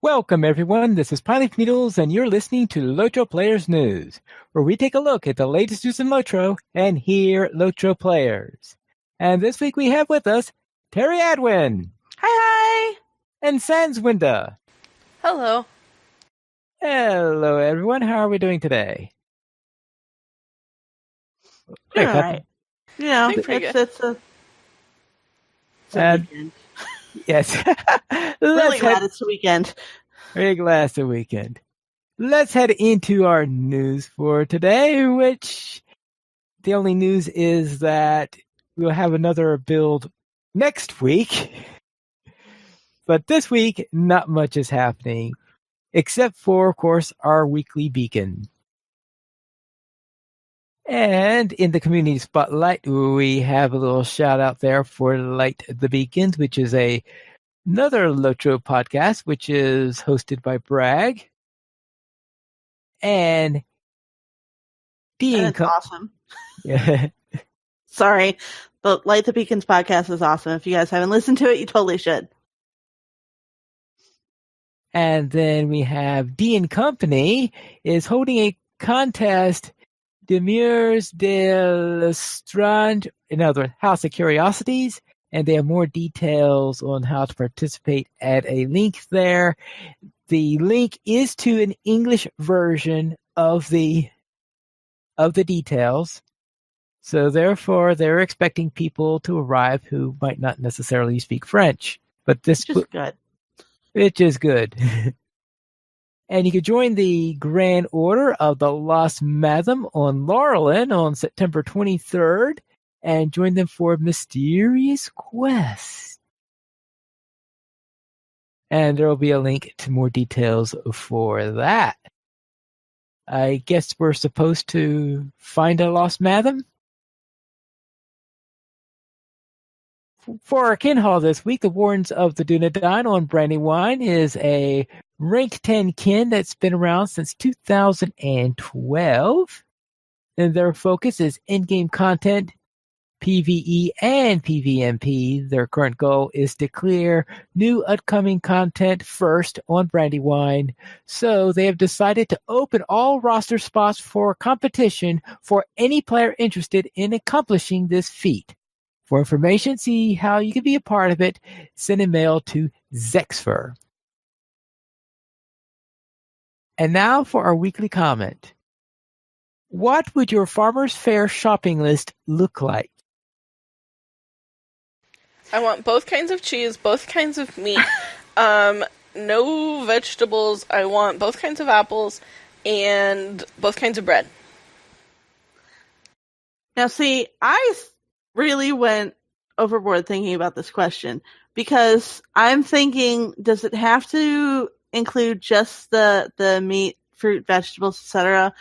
Welcome, everyone. This is Pilot Needles, and you're listening to LOTRO Players News, where we take a look at the latest news in LOTRO and hear LOTRO players. And this week we have with us Terry Adwin. Hi. And Sanswinda. Hello. Hello, everyone. How are we doing today? All right. Yeah, it's a weekend. Yes. Really glad it's a weekend. Very glad it's a weekend. Let's head into our news for today, which the only news is that we'll have another build next week. But this week, not much is happening, except for, of course, our weekly beacon. And in the community spotlight, we have a little shout out there for Light the Beacons, which is another LOTRO podcast, which is hosted by Bragg. And That's awesome. Yeah. Sorry, the Light the Beacons podcast is awesome. If you guys haven't listened to it, you totally should. And then we have D & Company is holding a contest, Demures de l'Estrange, in other words, House of Curiosities, and they have more details on how to participate at a link there. The link is to an English version of the details. So therefore, they're expecting people to arrive who might not necessarily speak French. But this is good. Which is good. And you can join the Grand Order of the Lost Madam on Laurelin on September 23rd and join them for Mysterious Quest. And there will be a link to more details for that. I guess we're supposed to find a Lost Madam? For our kin hall this week, the Wardens of the Dunedain on Brandywine is a rank 10 kin that's been around since 2012. And their focus is in-game content, PvE, and PvMP. Their current goal is to clear new upcoming content first on Brandywine. So they have decided to open all roster spots for competition for any player interested in accomplishing this feat. For information, see how you can be a part of it, send a mail to Zexfer. And now for our weekly comment. What would your Farmer's Fair shopping list look like? I want both kinds of cheese, both kinds of meat, no vegetables. I want both kinds of apples and both kinds of bread. Now, see, I really went overboard thinking about this question because I'm thinking, does it have to include just the meat, fruit, vegetables, etc.,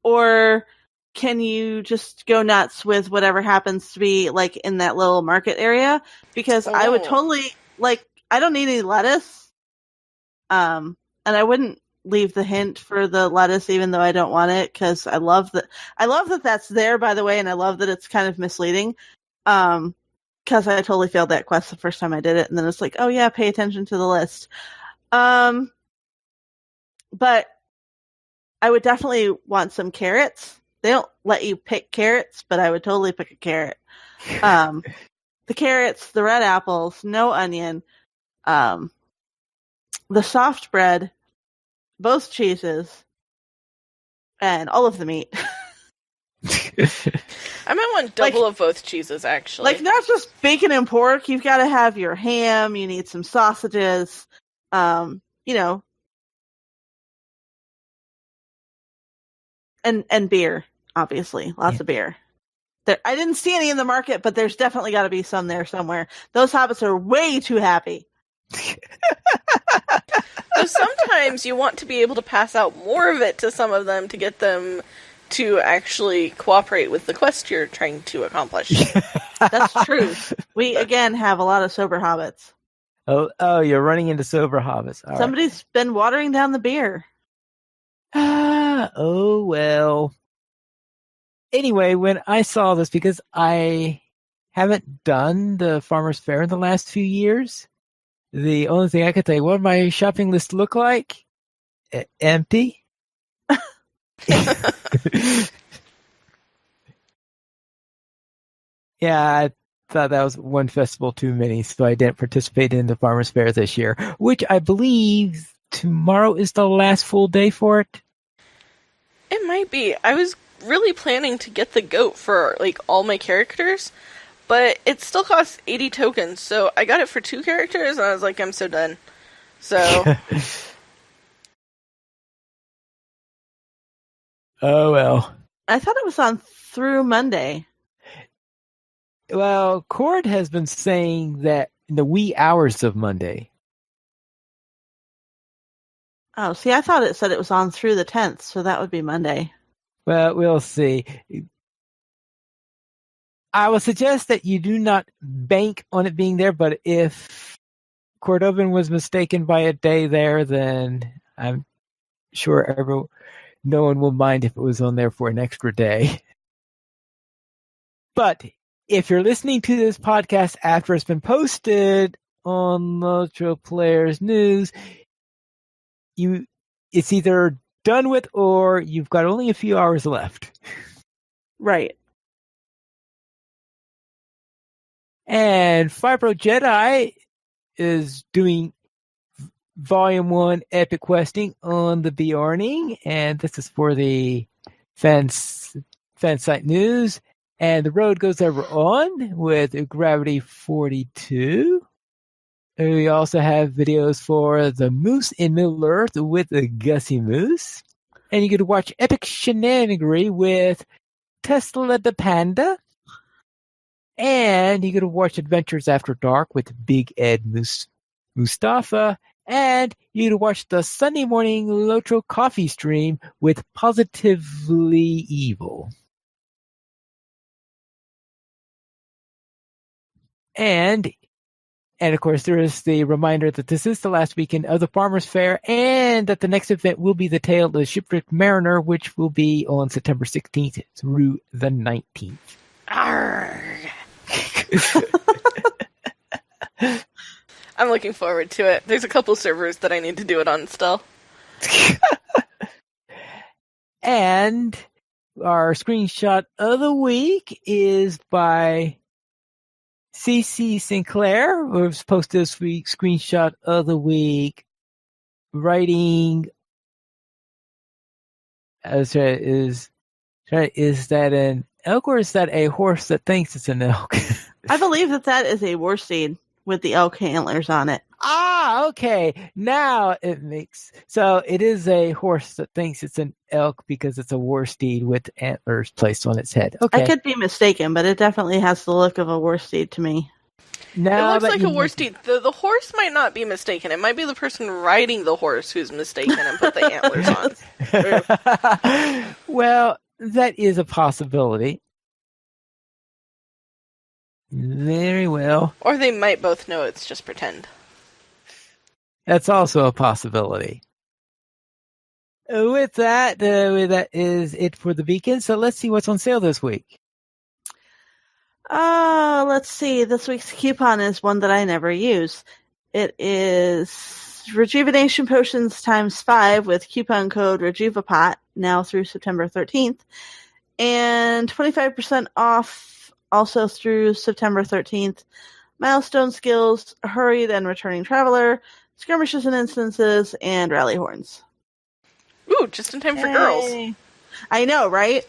or can you just go nuts with whatever happens to be like in that little market area? Because I would totally I don't need any lettuce, and I wouldn't leave the hint for the lettuce even though I don't want it because I love that that's there, by the way, and I love that it's kind of misleading. Because I totally failed that quest the first time I did it, and then it's like, oh yeah, pay attention to the list. But I would definitely want some carrots. They don't let you pick carrots, but I would totally pick a carrot. The carrots, the red apples, no onion, the soft bread, both cheeses, and all of the meat. I might want double of both cheeses, actually. Like, not just bacon and pork. You've got to have your ham. You need some sausages. And beer, obviously. Lots of beer. I didn't see any in the market, but there's definitely got to be some there somewhere. Those hobbits are way too happy. So sometimes you want to be able to pass out more of it to some of them to get them to actually cooperate with the quest you're trying to accomplish. That's true. We, again, have a lot of sober hobbits. Oh, you're running into sober hobbits. All Somebody's been watering down the beer. Oh, well. Anyway, when I saw this, because I haven't done the Farmer's Fair in the last few years, The only thing I could think, what my shopping list look like? Empty. Yeah, I thought that was one festival too many, so I didn't participate in the Farmers Fair this year, which I believe tomorrow is the last full day for it. It might be. I was really planning to get the goat for like all my characters, but it still costs 80 tokens, so I got it for 2 characters, and I was like, I'm so done. So, Oh well. I thought it was on through Monday. Well, Cord has been saying that in the wee hours of Monday. Oh, see, I thought it said it was on through the 10th, so that would be Monday. Well, we'll see. I will suggest that you do not bank on it being there, but if Cordovan was mistaken by a day there, then I'm sure no one will mind if it was on there for an extra day. But if you're listening to this podcast after it's been posted on LOTRO Players News, it's either done with or you've got only a few hours left. Right. And Fibro Jedi is doing Volume 1 Epic Questing on the Bjorning, and this is for the fan site news. And the road goes ever on with Gravity 42. We also have videos for the Moose in Middle Earth with the Gussie Moose. And you get to watch Epic Shenanigery with Tesla the Panda. And you get to watch Adventures After Dark with Big Ed Mustafa. And you get to watch the Sunday morning LOTRO coffee stream with Positively Evil. And of course, there is the reminder that this is the last weekend of the Farmers Fair and that the next event will be the Tale of the Shipwrecked Mariner, which will be on September 16th through the 19th. arrgh. I'm looking forward to it. There's a couple servers that I need to do it on still. And our screenshot of the week is by CC Sinclair, who's posted this week's screenshot of the week, writing, is that an elk or is that a horse that thinks it's an elk? I believe that is a war steed with the elk antlers on it. Ah, okay. Now it makes... So it is a horse that thinks it's an elk because it's a war steed with antlers placed on its head. Okay. I could be mistaken, but it definitely has the look of a war steed to me. Now it looks like a war steed. steed. The horse might not be mistaken. It might be the person riding the horse who's mistaken and put the antlers on. Well, that is a possibility. Very well. Or they might both know it's just pretend. That's also a possibility. With that is it for the beacon. So let's see what's on sale this week. Let's see. This week's coupon is one that I never use. It is Rejuvenation Potions times 5 with coupon code RejuvaPot now through September 13th. And 25% off also through September 13th. Milestone skills, Hurried and Returning Traveler, Skirmishes and Instances, and Rally Horns. Ooh, just in time for girls. I know, right?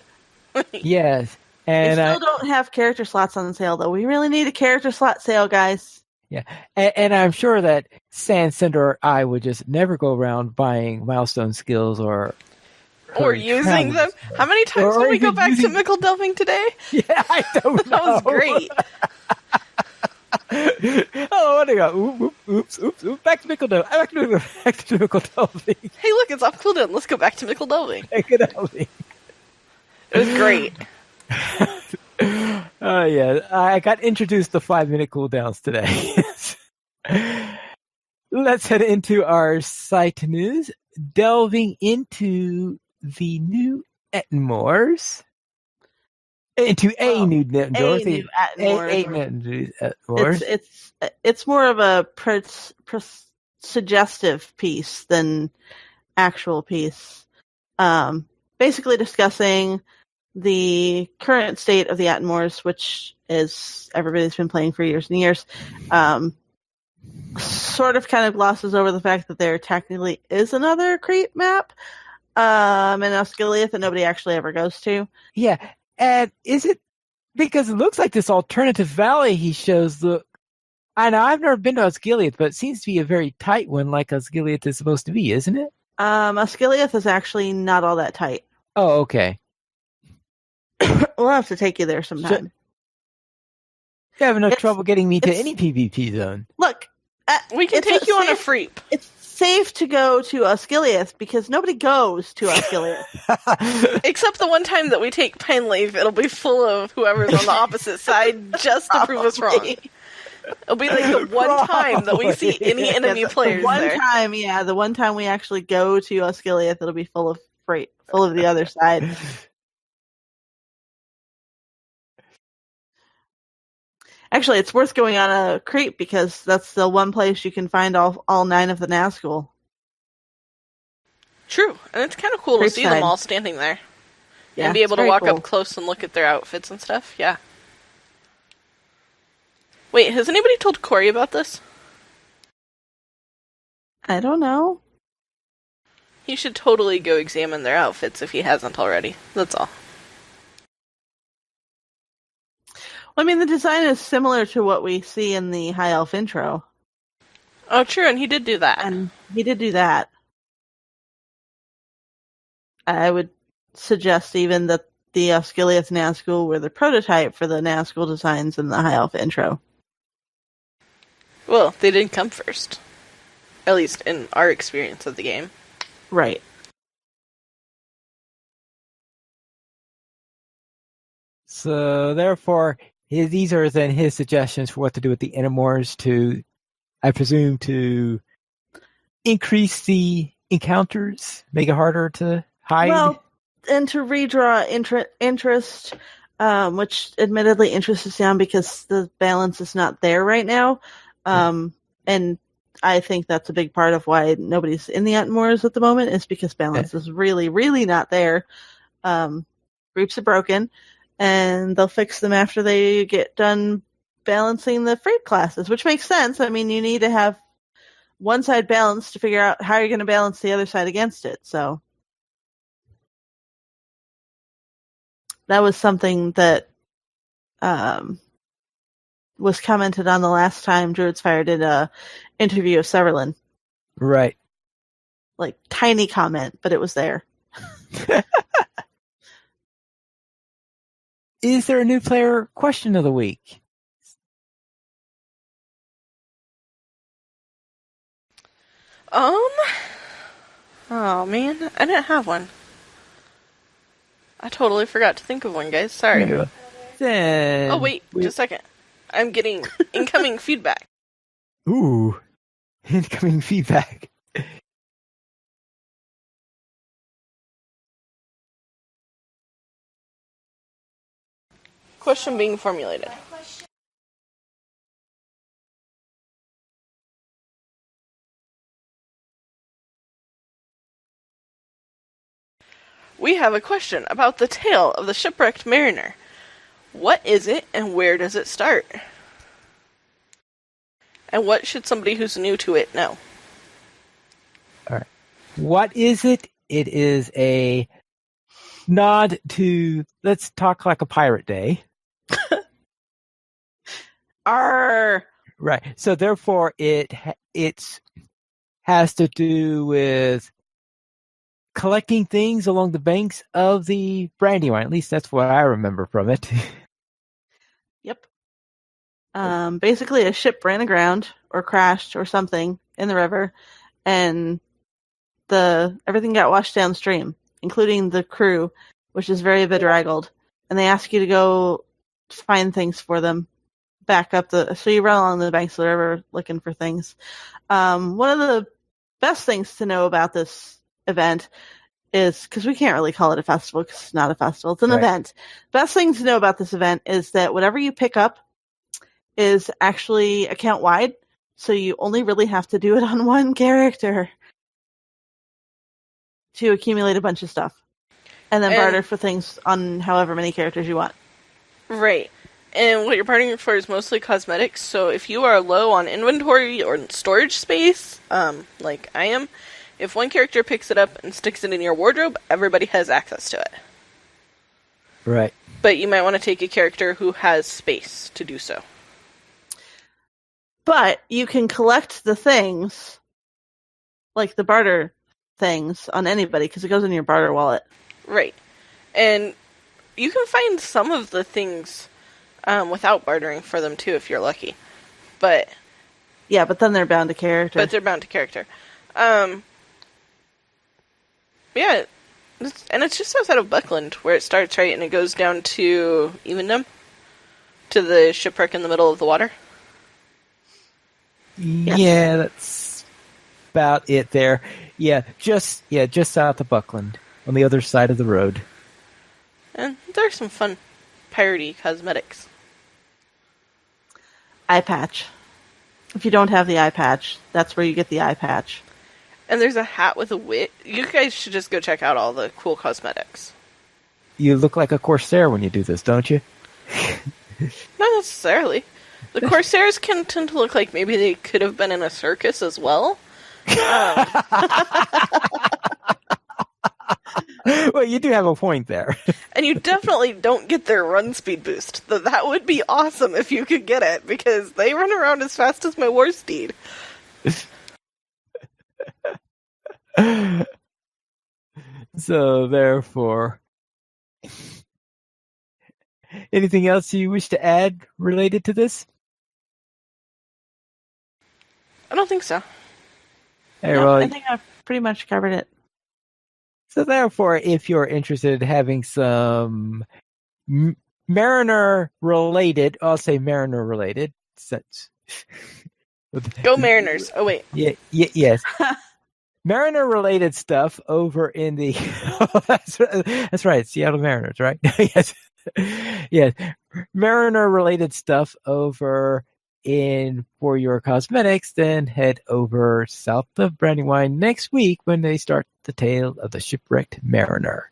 Yes. We And still don't have character slots on sale, though. We really need a character slot sale, guys. yeah, and I'm sure that Sand Cinder or I would just never go around buying milestone skills or using them. How many times did we go back to Mickle Delving today? Yeah, I don't know. That was great. Oh, what do you got? Oops. Back to Mickle Delving. Back to Mickle Delving. Hey, look, it's off cooldown. Let's go back to Mickle Delving. Mickle Delving. It was great. Oh, yeah. I got introduced to 5-minute cooldowns today. Let's head into our site news, delving into the new Ettenmoors. Into a Well, new a Dorothy. new Atmores. New Atmores. It's more of a suggestive piece than actual piece. Basically discussing the current state of the Atmores, which is everybody's been playing for years and years. Sort of kind of glosses over the fact that there technically is another creep map in Osgiliath that nobody actually ever goes to. Yeah, and is it because it looks like this alternative valley he shows? I know I've never been to Osgiliath, but it seems to be a very tight one, like Osgiliath is supposed to be, isn't it? Osgiliath is actually not all that tight. Oh, okay. We'll have to take you there sometime. You have enough trouble getting me to any PvP zone. Look, we can take you on a freep. It's safe to go to Osgiliath because nobody goes to Osgiliath. Except the one time that we take Pineleaf, it'll be full of whoever's on the opposite side just to prove us wrong. It'll be like the one time that we see any enemy players there. The one time we actually go to Osgiliath, it'll be full of the other side. Actually, it's worth going on a creep because that's the one place you can find all 9 of the Nazgul. True, and it's kind of cool to see them all standing there. Yeah, and be able to walk up close and look at their outfits and stuff, yeah. Wait, has anybody told Corey about this? I don't know. He should totally go examine their outfits if he hasn't already. That's all. Well, I mean, the design is similar to what we see in the High Elf intro. Oh, true, and he did do that. I would suggest even that the Osgiliath Nazgul were the prototype for the Nazgul designs in the High Elf intro. Well, they didn't come first. At least in our experience of the game. Right. So, therefore, these are then his suggestions for what to do with the Enamors to, I presume, to increase the encounters, make it harder to hide? Well, and to redraw interest, which admittedly interest is down because the balance is not there right now. And I think that's a big part of why nobody's in the Atmores at the moment is because balance is really, really not there. Groups are broken, and they'll fix them after they get done balancing the freight classes, which makes sense. I mean, you need to have one side balanced to figure out how you're going to balance the other side against it. So that was something that was commented on the last time Druid's Fire did a interview of Severlin. Right. Like, tiny comment, but it was there. Is there a new player question of the week? Oh man, I didn't have one. I totally forgot to think of one, guys. Sorry. Yeah. Then oh wait, just a second. I'm getting incoming feedback. Ooh, incoming feedback. Question being formulated. We have a question about the tale of the shipwrecked mariner. What is it, and where does it start? And what should somebody who's new to it know? All right. What is it? It is a nod to Let's Talk Like a Pirate Day. Arr! Right. So therefore, it has to do with collecting things along the banks of the Brandywine. At least that's what I remember from it. Yep. Basically, a ship ran aground or crashed or something in the river, and everything got washed downstream, including the crew, which is very bedraggled. And they ask you to go find things for them, back up so you run along the banks of the river looking for things. One of the best things to know about this event is, because we can't really call it a festival because it's not a festival, it's an Right. event. Best thing to know about this event is that whatever you pick up is actually account wide, so you only really have to do it on one character to accumulate a bunch of stuff. And then barter for things on however many characters you want. Right. And what you're bartering for is mostly cosmetics, so if you are low on inventory or storage space, like I am, if one character picks it up and sticks it in your wardrobe, everybody has access to it. Right. But you might want to take a character who has space to do so. But you can collect the things, like the barter things, on anybody, because it goes in your barter wallet. Right. And you can find some of the things without bartering for them, too, if you're lucky. But... yeah, but then they're bound to character. But they're bound to character. Yeah, and it's just outside of Buckland where it starts, right? And it goes down to Evendom, to the shipwreck in the middle of the water. Yeah, that's about it there. Yeah, just south of Buckland, on the other side of the road. And there's some fun piratey cosmetics. Eye patch. If you don't have the eye patch, that's where you get the eye patch. And there's a hat with a wig. You guys should just go check out all the cool cosmetics. You look like a Corsair when you do this, don't you? Not necessarily. The Corsairs can tend to look like maybe they could have been in a circus as well. Well, you do have a point there. And you definitely don't get their run speed boost. That would be awesome if you could get it, because they run around as fast as my war steed. So, therefore, anything else you wish to add related to this? I don't think so. Hey, No, well, I think I've pretty much covered it. so therefore, if you're interested in having some Mariner-related, I'll say Mariner-related, such... Go Mariners. Oh, wait. Yes. Mariner-related stuff over in the... that's right, Seattle Mariners, right? Yes. Yes. Mariner-related stuff over in for your cosmetics, then head over south of Brandywine next week when they start the tale of the shipwrecked mariner.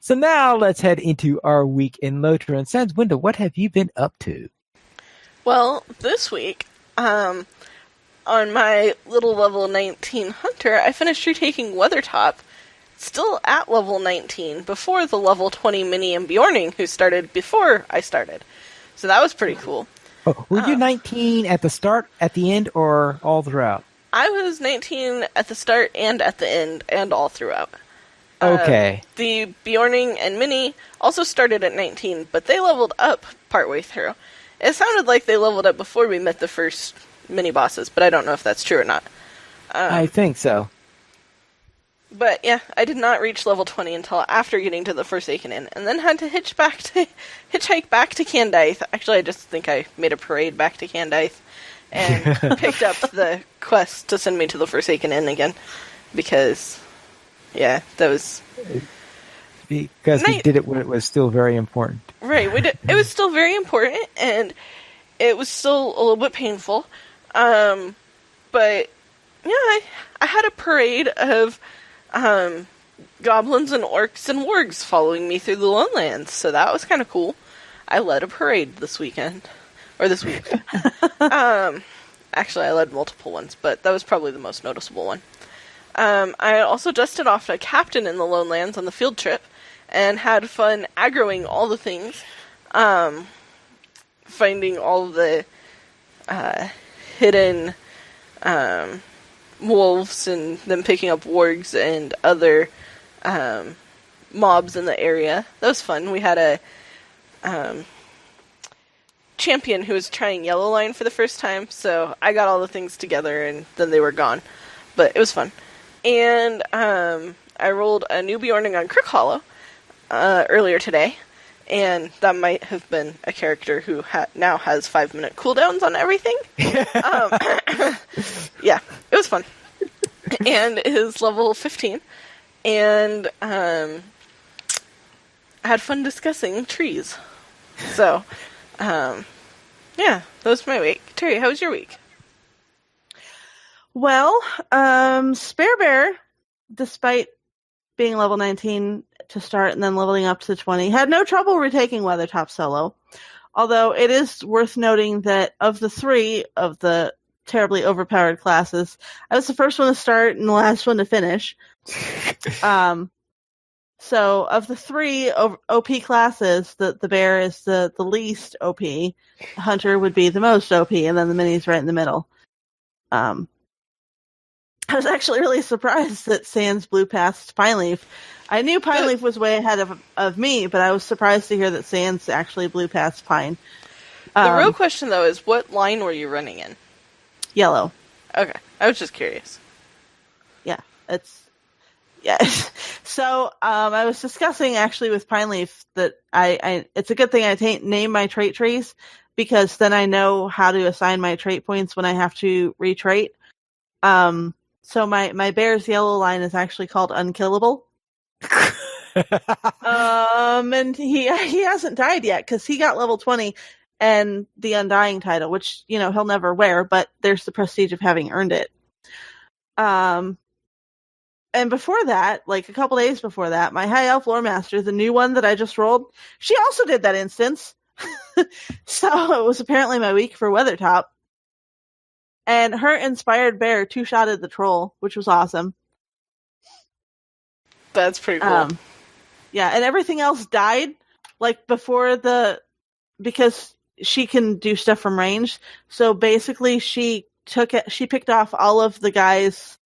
So now let's head into our week in LOTRO. And Sans Window, what have you been up to? Well, this week, on my little level 19 hunter, I finished retaking Weathertop, still at level 19, before the level 20 Mini and Bjorning, who started before I started. So that was pretty cool. Oh, were you 19 at the start, at the end, or all throughout? I was 19 at the start and at the end, and all throughout. Okay. The Bjorning and Mini also started at 19, but they leveled up partway through. It sounded like they leveled up before we met the first mini-bosses, but I don't know if that's true or not. I think so. But yeah, I did not reach level 20 until after getting to the Forsaken Inn, and then had to hitchhike back to Candaith. Actually, I just think I made a parade back to Candaith, and picked up the quest to send me to the Forsaken Inn again, because, yeah, that was... Because we did it when it was still very important. Right, it was still very important, and it was still a little bit painful, but, yeah, I had a parade of goblins and orcs and wargs following me through the Lowlands, so that was kind of cool. I led a parade this weekend. Or this week. Actually, I led multiple ones, but that was probably the most noticeable one. I also dusted off a captain in the Lowlands on the field trip, and had fun aggroing all the things. Finding all the hidden wolves, and then picking up wargs and other mobs in the area. That was fun. We had a champion who was trying Yellow Line for the first time, so I got all the things together and then they were gone. But it was fun. And I rolled a new Bjorning on Crook Hollow earlier today, and that might have been a character who now has 5-minute cooldowns on everything. Yeah, it was fun. And is level 15. and had fun discussing trees. So, yeah, that was my week. Terry, how was your week? Well, Spare Bear, despite being level 19 to start and then leveling up to 20, had no trouble retaking Weathertop solo. Although it is worth noting that of the 3 of the terribly overpowered classes, I was the first one to start and the last one to finish. So of the 3 OP classes, the bear is the least OP. Hunter would be the most OP, and then the mini's right in the middle. I was actually really surprised that Sans blew past Pineleaf. I knew Pineleaf was way ahead of me, but I was surprised to hear that Sans actually blew past Pine. The real question, though, is what line were you running in? Yellow. Okay, I was just curious. Yeah, So I was discussing actually with Pineleaf that it's a good thing I name my trait trees, because then I know how to assign my trait points when I have to retrait. So my bear's yellow line is actually called Unkillable. And he hasn't died yet because he got level 20 and the Undying title, which, he'll never wear, but there's the prestige of having earned it. And before that, like a couple days before that, my High Elf Lore Master, the new one that I just rolled, she also did that instance. So it was apparently my week for Weathertop. And her inspired bear two-shotted the troll, which was awesome. That's pretty cool. Yeah, and everything else died, like before because she can do stuff from range. So basically she picked off all of the guys'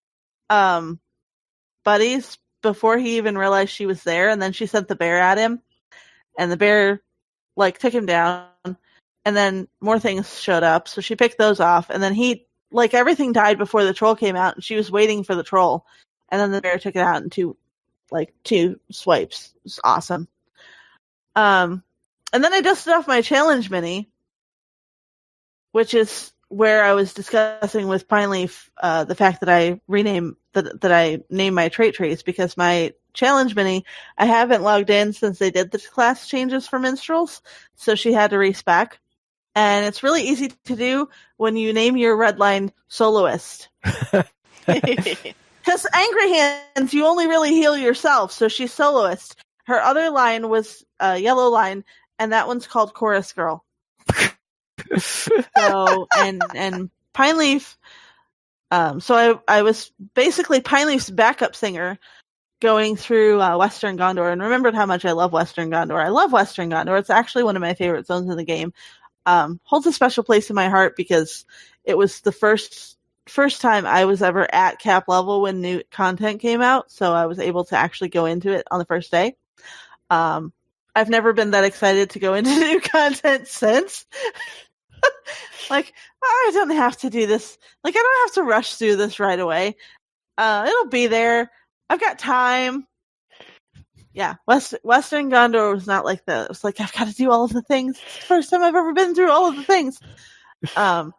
buddies before he even realized she was there, and then she sent the bear at him, and the bear took him down, and then more things showed up, so she picked those off, and then everything died before the troll came out, and she was waiting for the troll, and then the bear took it out in two swipes. It was awesome. And then I dusted off my challenge mini, which is where I was discussing with Pineleaf the fact that I named my trait trees, because my challenge mini, I haven't logged in since they did the class changes for minstrels, so she had to respec. And it's really easy to do when you name your red line Soloist. Because Angry Hands, you only really heal yourself, so she's Soloist. Her other line was a yellow line, and that one's called Chorus Girl. So, and Pineleaf, so I was basically Pineleaf's backup singer going through Western Gondor, and remembered how much I love Western Gondor. I love Western Gondor. It's actually one of my favorite zones in the game. Holds a special place in my heart because it was the first time I was ever at cap level when new content came out, so I was able to actually go into it on the first day. I've never been that excited to go into new content since. I don't have to do this. I don't have to rush through this right away. It'll be there. I've got time. Yeah, Western Gondor was not like that. It was I've got to do all of the things. It's the first time I've ever been through all of the things. Yeah,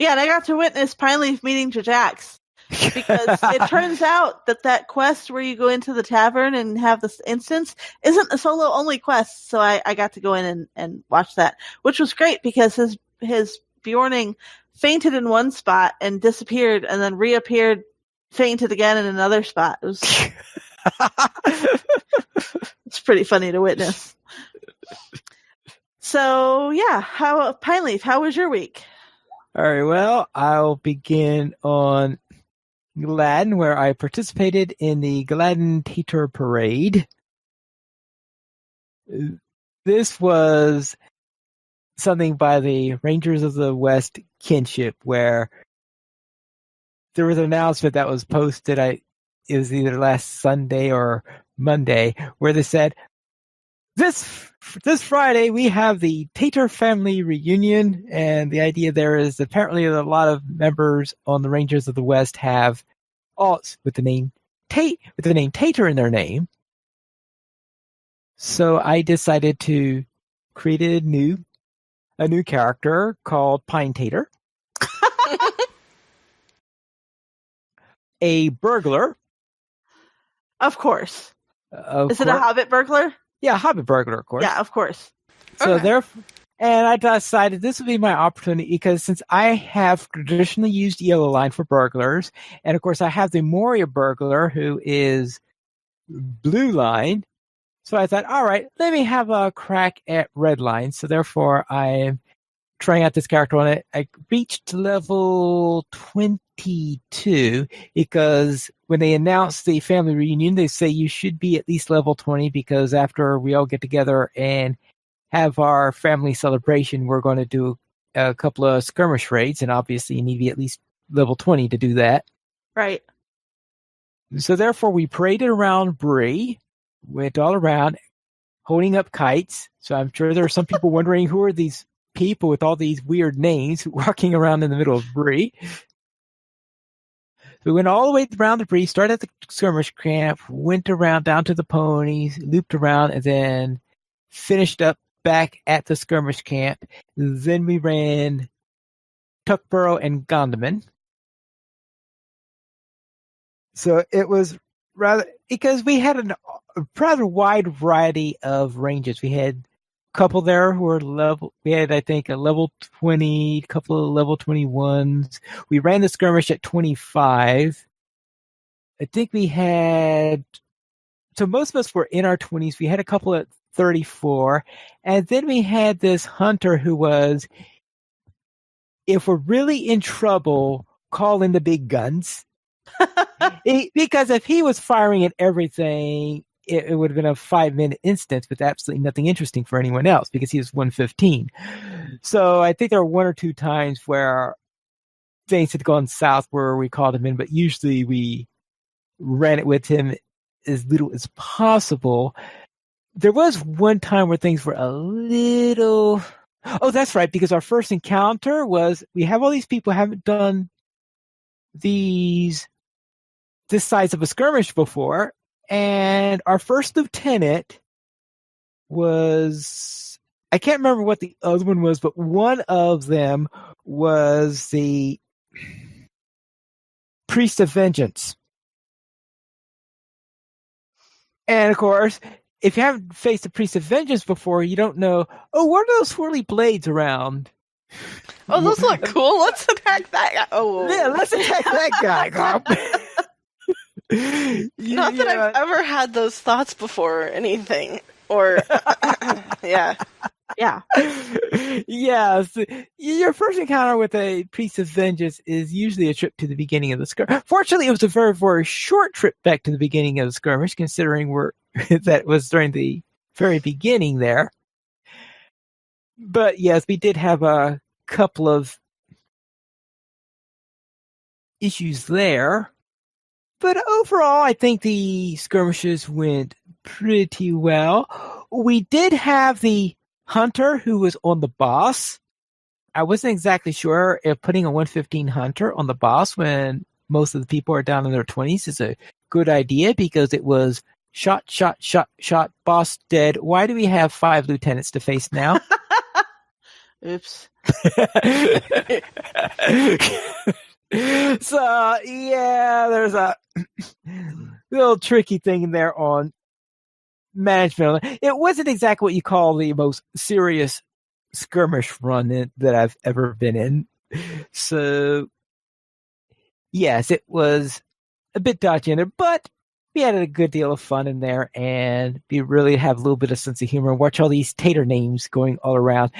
and I got to witness Pineleaf meeting Jajax, because it turns out that quest where you go into the tavern and have this instance isn't a solo only quest. So I got to go in and watch that, which was great because his Bjorning fainted in one spot and disappeared, and then reappeared, fainted again in another spot. It was it's pretty funny to witness. So yeah, Pineleaf, how was your week? All right, well, I'll begin on Gladden, where I participated in the Gladden Teeter Parade. This was something by the Rangers of the West Kinship, where there was an announcement that was posted, it was either last Sunday or Monday, where they said, This Friday, we have the Tater family reunion, and the idea there is apparently a lot of members on the Rangers of the West have alts with the name Tater in their name. So I decided to create a new character called Pine Tater, a burglar, Of course. Of Is it a course. Hobbit burglar? Yeah, Hobbit burglar, of course. Yeah, of course. So Okay. therefore, and I decided this would be my opportunity because since I have traditionally used Yellow Line for burglars, and of course I have the Moria burglar who is Blue Line, so I thought, all right, let me have a crack at Red Line. So therefore, I'm trying out this character on it. I reached level 22 because when they announced the family reunion, they say you should be at least level 20 because after we all get together and have our family celebration, we're going to do a couple of skirmish raids, and obviously you need to be at least level 20 to do that. Right. So therefore, we paraded around Bree, went all around, holding up kites. So I'm sure there are some people wondering who are these people with all these weird names walking around in the middle of Bree. We went all the way around the Bree, started at the skirmish camp, went around down to the ponies, looped around, and then finished up back at the skirmish camp. Then we ran Tuckborough and Gondaman. So it was rather, because we had a rather wide variety of ranges. We had a couple there who were level, we had, I think, a level 20, a couple of level 21s. We ran the skirmish at 25. I think we had, so most of us were in our 20s. We had a couple at 34. And then we had this hunter who was, if we're really in trouble, call in the big guns. Because if he was firing at everything, it would have been a 5-minute instance with absolutely nothing interesting for anyone else because he was 115. So I think there were one or two times where things had gone south where we called him in, but usually we ran it with him as little as possible. There was one time where things were a little... Oh, that's right, because our first encounter was, we have all these people who haven't done this size of a skirmish before, and our first lieutenant was, I can't remember what the other one was, but one of them was the Priest of Vengeance. And of course, if you haven't faced the Priest of Vengeance before, you don't know, oh, what are those swirly blades around? Oh, those look cool. Let's attack that guy. Oh, Yeah, let's attack that guy. Not that I've ever had those thoughts before or anything. Or, yeah. Yeah. Yes. Your first encounter with a Priest of Vengeance is usually a trip to the beginning of the skirmish. Fortunately, it was a very, very short trip back to the beginning of the skirmish, considering that was during the very beginning there. But yes, we did have a couple of issues there. But overall, I think the skirmishes went pretty well. We did have the hunter who was on the boss. I wasn't exactly sure if putting a 115 hunter on the boss when most of the people are down in their 20s is a good idea because it was shot, boss dead. Why do we have 5 lieutenants to face now? Oops. So, yeah, there's a little tricky thing in there on management. It wasn't exactly what you call the most serious skirmish run that I've ever been in. So, yes, it was a bit dodgy in there, but we had a good deal of fun in there, and we really have a little bit of sense of humor. Watch all these tater names going all around.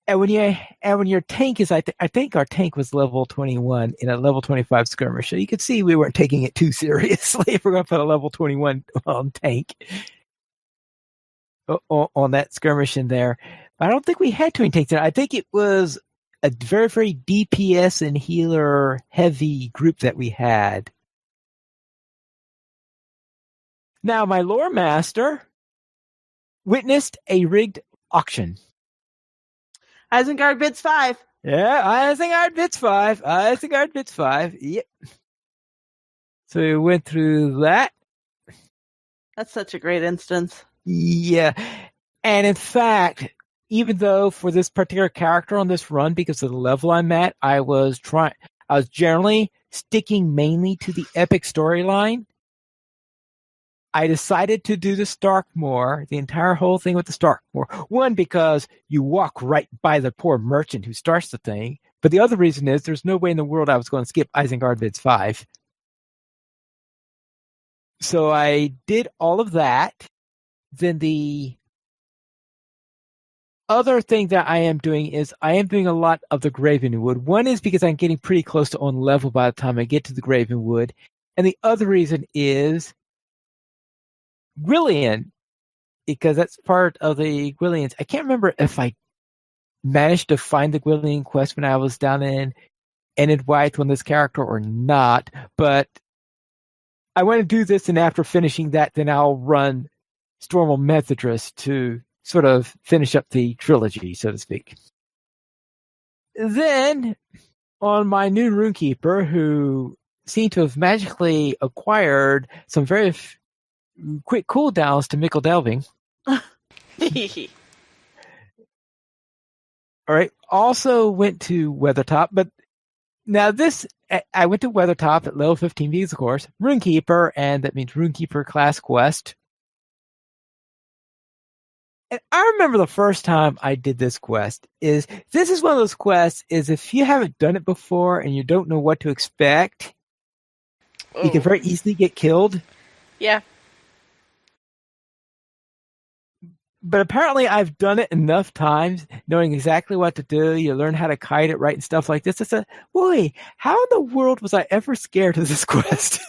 And when your tank is, I think our tank was level 21 in a level 25 skirmish. So you could see we weren't taking it too seriously if we're going to put a level 21 tank on that skirmish in there. I don't think we had too many tanks there. I think it was a very, very DPS and healer heavy group that we had. Now, my lore master witnessed a rigged auction. Isengard bids 5. Yeah, Isengard bids 5. Isengard bids 5. Yep. So we went through that. That's such a great instance. Yeah. And in fact, even though for this particular character on this run, because of the level I'm at, I was generally sticking mainly to the epic storyline. I decided to do the Starkmore, the entire whole thing with the Starkmore. One, because you walk right by the poor merchant who starts the thing. But the other reason is there's no way in the world I was going to skip Isengard Bids 5. So I did all of that. Then the other thing that I am doing is I am doing a lot of the Gravenwood. One is because I'm getting pretty close to on level by the time I get to the Gravenwood. And the other reason is Gwillian, because that's part of the Gwillians. I can't remember if I managed to find the Gwillian quest when I was down in Enid Wythe on this character or not, but I want to do this, and after finishing that, then I'll run Stormal Methodress to sort of finish up the trilogy, so to speak. Then, on my new Runekeeper, who seemed to have magically acquired some very quick cooldowns to Mickle Delving. All right. Also went to Weathertop, but now I went to Weathertop at level 15 because, of course, Runekeeper, and that means Runekeeper class quest. And I remember the first time I did this quest this is one of those quests is if you haven't done it before and you don't know what to expect, you can very easily get killed. Yeah. But apparently I've done it enough times, knowing exactly what to do. You learn how to kite it right and stuff like this. I said, boy, how in the world was I ever scared of this quest?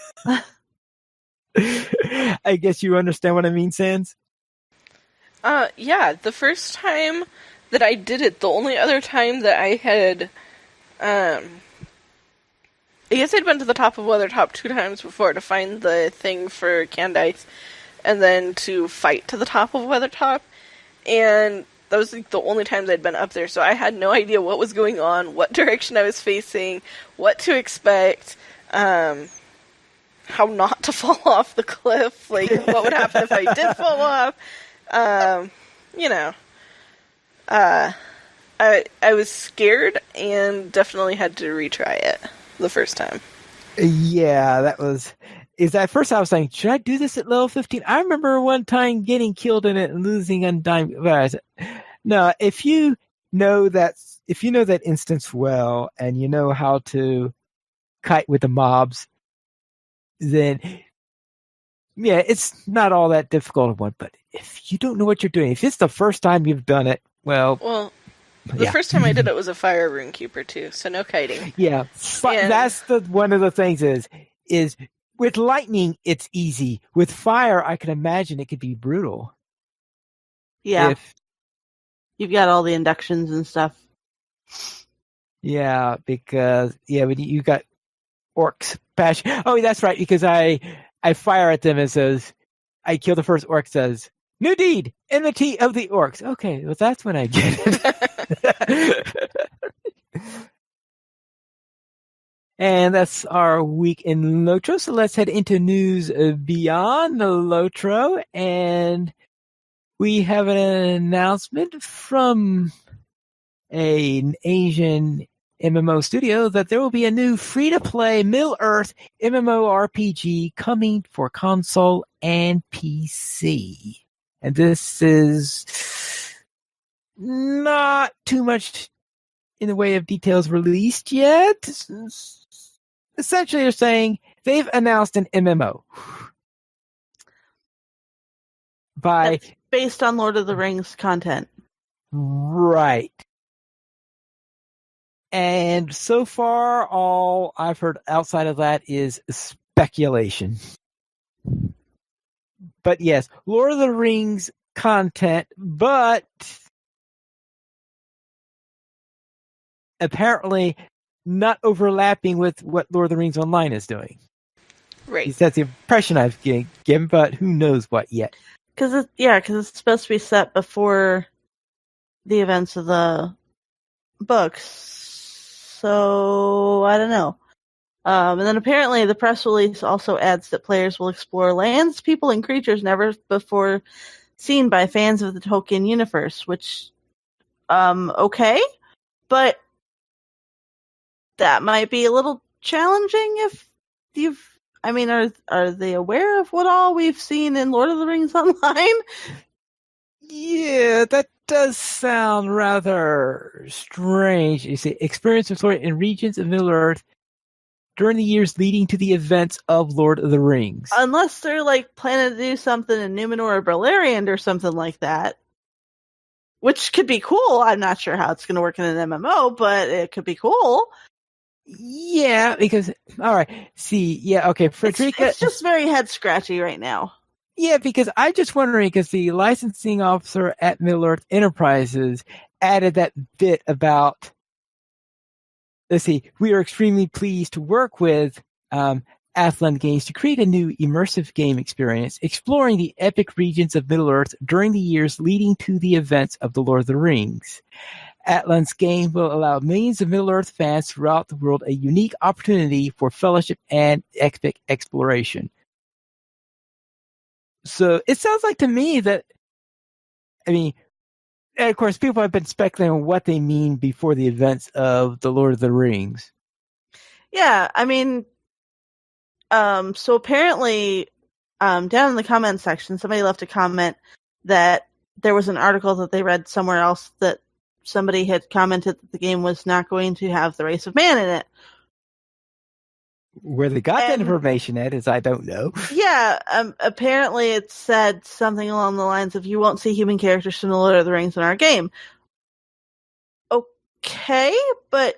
I guess you understand what I mean, Sans? Yeah, the first time that I did it, the only other time that I had, I guess I'd been to the top of Weathertop 2 times before to find the thing for Candice, and then to fight to the top of Weathertop, and that was like the only times I'd been up there, so I had no idea what was going on, what direction I was facing, what to expect, how not to fall off the cliff, like what would happen if I did fall off. I was scared and definitely had to retry it the first time. Yeah, at first I was saying, should I do this at level 15? I remember one time getting killed in it and losing Undying. But I said, no, if you know that instance well and you know how to kite with the mobs, then yeah, it's not all that difficult one. But if you don't know what you're doing, if it's the first time you've done it, the first time I did it was a fire Runekeeper too, so no kiting. Yeah, that's one of the things is with lightning it's easy. With fire, I can imagine it could be brutal. Yeah, you've got all the inductions and stuff. Yeah, because when you got orcs bash. Oh, that's right, because I fire at them and says, I kill the first orc, says, new deed, enmity of the orcs. Okay, well, that's when I get it. And that's our week in LOTRO. So let's head into news beyond the LOTRO. And we have an announcement from an Asian MMO studio that there will be a new free-to-play Middle-earth MMORPG coming for console and PC. And this is not too much in the way of details released yet. Essentially, they're saying they've announced an MMO. That's based on Lord of the Rings content. Right. And so far, all I've heard outside of that is speculation. But yes, Lord of the Rings content, but apparently not overlapping with what Lord of the Rings Online is doing. Right. That's the impression I've given, but who knows what yet. Because it's supposed to be set before the events of the books. So, I don't know. And then apparently the press release also adds that players will explore lands, people, and creatures never before seen by fans of the Tolkien universe, which, okay. But that might be a little challenging if you've I mean, are they aware of what all we've seen in Lord of the Rings Online? Yeah, that does sound rather strange. You say experience with Lord in regions of Middle Earth during the years leading to the events of Lord of the Rings. Unless they're like planning to do something in Numenor or Beleriand or something like that. Which could be cool. I'm not sure how it's going to work in an MMO, but it could be cool. Yeah, because all right. See, yeah, okay, Frederica. It's just very head scratchy right now. Yeah, because I'm just wondering because the licensing officer at Middle Earth Enterprises added that bit about. Let's see. We are extremely pleased to work with Athland Games to create a new immersive game experience, exploring the epic regions of Middle Earth during the years leading to the events of the Lord of the Rings. Atlan's game will allow millions of Middle-earth fans throughout the world a unique opportunity for fellowship and epic exploration. So it sounds like to me that, I mean, and of course, people have been speculating on what they mean before the events of the Lord of the Rings. Yeah, I mean, so apparently, down in the comment section, somebody left a comment that there was an article that they read somewhere else that somebody had commented that the game was not going to have the race of man in it. Where they got that information at is I don't know. Yeah, apparently it said something along the lines of you won't see human characters from the Lord of the Rings in our game. Okay, but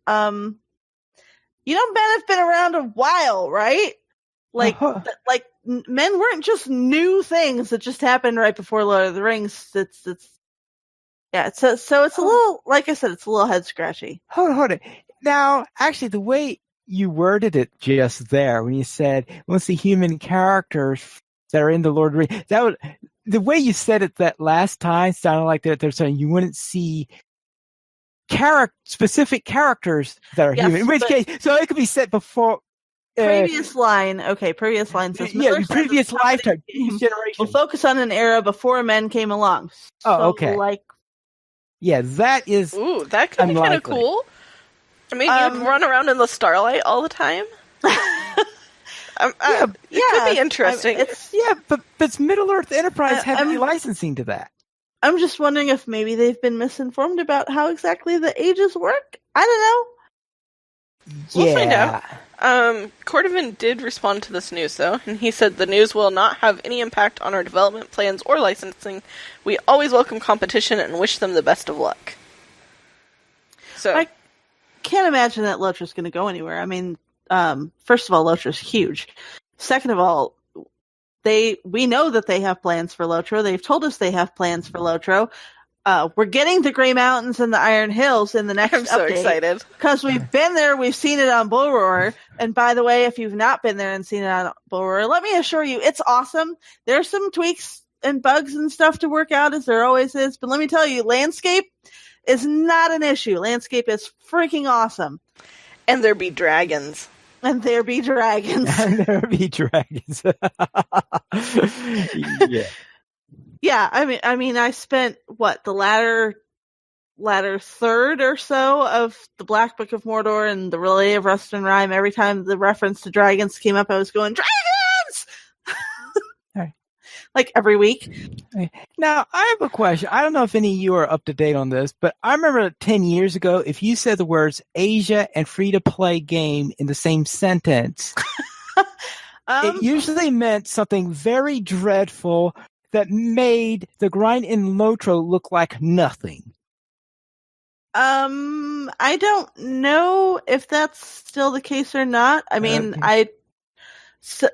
you know, men have been around a while, right? Like, like men weren't just new things that just happened right before Lord of the Rings. It's so it's a little, like I said, it's a little head scratchy. Hold it. Now, actually, the way you worded it just there when you said once the human characters that are in the Lord of the Rings, that would, the way you said it that last time sounded like that they're saying you wouldn't see specific characters that are human. In which case, so it could be set before. Previous line says previous lifetime, previous generation. We'll focus on an era before men came along. So, okay. Like, yeah, that is. Ooh, that could be kind of cool. I mean, you'd run around in the starlight all the time. It could be interesting. But it's Middle Earth Enterprise having licensing to that. I'm just wondering if maybe they've been misinformed about how exactly the ages work. I don't know. We'll find out. Cordovan did respond to this news, though, and he said the news will not have any impact on our development plans or licensing. We always welcome competition and wish them the best of luck. So I can't imagine that LOTRO's going to go anywhere. I mean, first of all, LOTRO's huge. Second of all, we know that they have plans for LOTRO. They've told us they have plans for LOTRO. We're getting the Grey Mountains and the Iron Hills in the next update. I'm so excited. Because we've been there, we've seen it on Bull Roar. And by the way, if you've not been there and seen it on Bull Roar, let me assure you, it's awesome. There's some tweaks and bugs and stuff to work out, as there always is. But let me tell you, landscape is not an issue. Landscape is freaking awesome. And there be dragons. And there be dragons. Yeah. Yeah, I mean, I spent the latter third or so of the Black Book of Mordor and the Relay of Rust and Rime. Every time the reference to dragons came up, I was going, dragons! Right. Like every week. Now, I have a question. I don't know if any of you are up to date on this, but I remember 10 years ago, if you said the words Asia and free-to-play game in the same sentence, it usually meant something very dreadful that made the grind in LOTRO look like nothing. I don't know if that's still the case or not. I mean,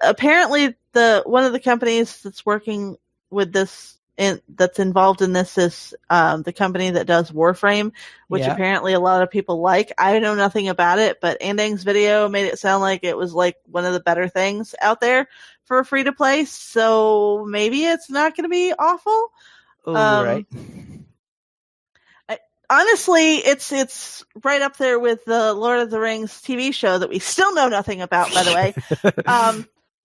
apparently one of the companies that's working with this that's involved in this is the company that does Warframe, which apparently a lot of people like. I know nothing about it, but Andang's video made it sound like it was like one of the better things out there for free to play. So maybe it's not going to be awful. Right. Honestly, it's right up there with the Lord of the Rings TV show that we still know nothing about, by the way.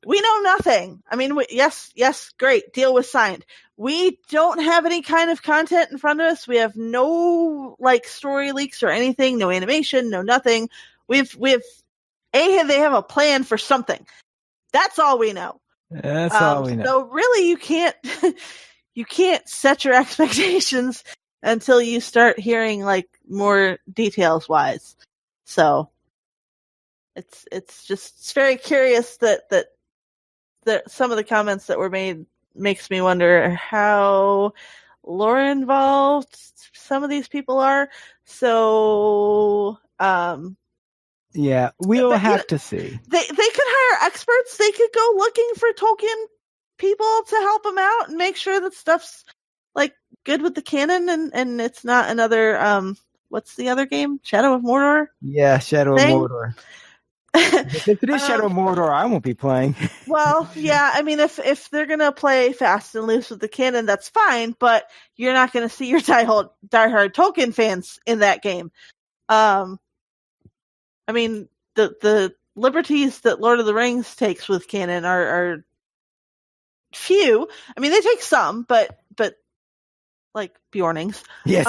We know nothing. I mean, yes, great. Deal was signed. We don't have any kind of content in front of us. We have no, story leaks or anything, no animation, no nothing. They have a plan for something. That's all we know. That's all we know. So really, you can't set your expectations until you start hearing like more details wise. So it's very curious that some of the comments that were made makes me wonder how lore involved some of these people are. So yeah, we'll have to see. They could hire experts. They could go looking for Tolkien people to help them out and make sure that stuff's like good with the canon and it's not another what's the other game? Shadow of Mordor? Yeah, Shadow thing? of Mordor. If it is Shadow of Mordor, I won't be playing. Well, yeah, I mean, if they're gonna play fast and loose with the canon, that's fine. But you're not gonna see your diehard Tolkien fans in that game. I mean, the liberties that Lord of the Rings takes with canon are few. I mean, they take some, but like Bjornings. Yes.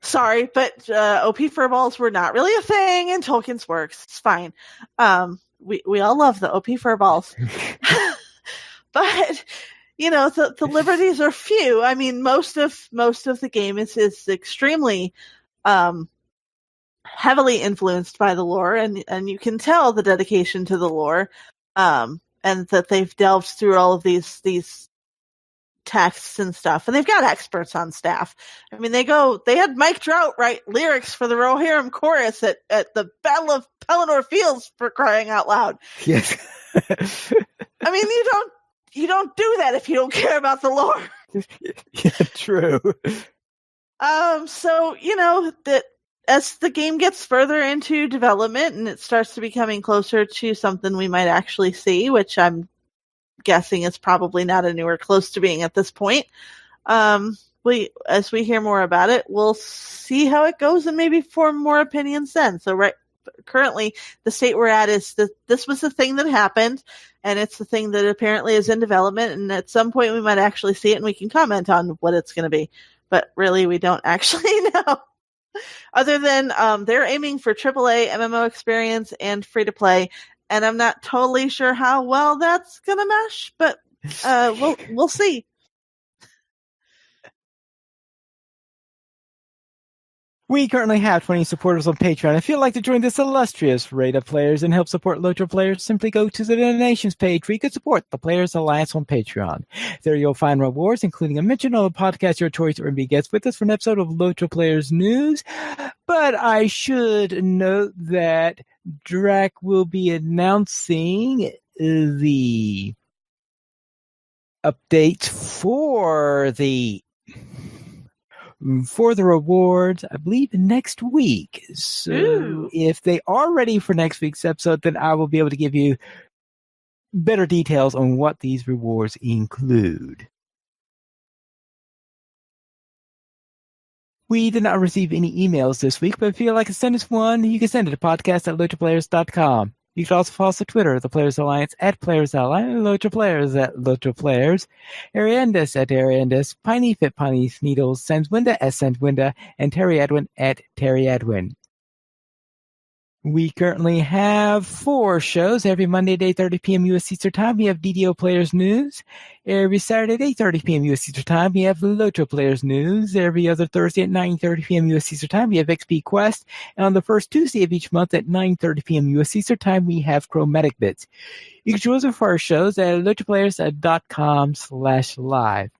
Sorry, but OP furballs were not really a thing in Tolkien's works. It's fine. We all love the OP furballs. But you know, the liberties are few. I mean, most of the game is extremely heavily influenced by the lore, and you can tell the dedication to the lore, and that they've delved through all of these texts and stuff, and they've got experts on staff. I mean, they had Mike Trout write lyrics for the Rohirrim chorus at the Battle of Pelennor Fields, for crying out loud. Yes. I mean, you don't do that if you don't care about the lore. Yeah, true. So you know that as the game gets further into development and it starts to becoming closer to something we might actually see, which I'm guessing is probably not anywhere close to being at this point. As we hear more about it, we'll see how it goes and maybe form more opinions then. So currently the state we're at is that this was the thing that happened, and it's the thing that apparently is in development, and at some point we might actually see it and we can comment on what it's going to be. But really, we don't actually know. Other than they're aiming for AAA MMO experience and free to play, and I'm not totally sure how well that's gonna mesh, but we'll see. We currently have 20 supporters on Patreon. If you'd like to join this illustrious array of players and help support LOTRO players, simply go to the donations page where you can support the Players Alliance on Patreon. There you'll find rewards, including a mention on the podcast your choice, or be guest with us for an episode of LOTRO Players News. But I should note that Drac will be announcing the updates for the rewards, I believe, next week. So if they are ready for next week's episode, then I will be able to give you better details on what these rewards include. We did not receive any emails this week, but if you'd like to send us one, you can send it to podcast@lotroplayers.com. You can also follow us on Twitter, the Players Alliance @PlayersAlliance, Lotro Players @LotroPlayers, Ariandis @Ariandis, Piney at Piney Needles, Sanswinda @Sanswinda, and Terry Edwin @Terry Edwin. We currently have 4 shows. Every Monday at 8:30 p.m. U.S. Eastern Time, we have DDO Players News. Every Saturday at 8:30 p.m. U.S. Eastern Time, we have LOTRO Players News. Every other Thursday at 9:30 p.m. U.S. Eastern Time, we have XP Quest. And on the first Tuesday of each month at 9:30 p.m. U.S. Eastern Time, we have Chromatic Bits. You can join us for our shows at LOTROPlayers.com/live.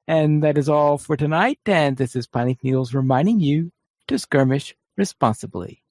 And that is all for tonight. And this is Piney Needles reminding you to skirmish responsibly.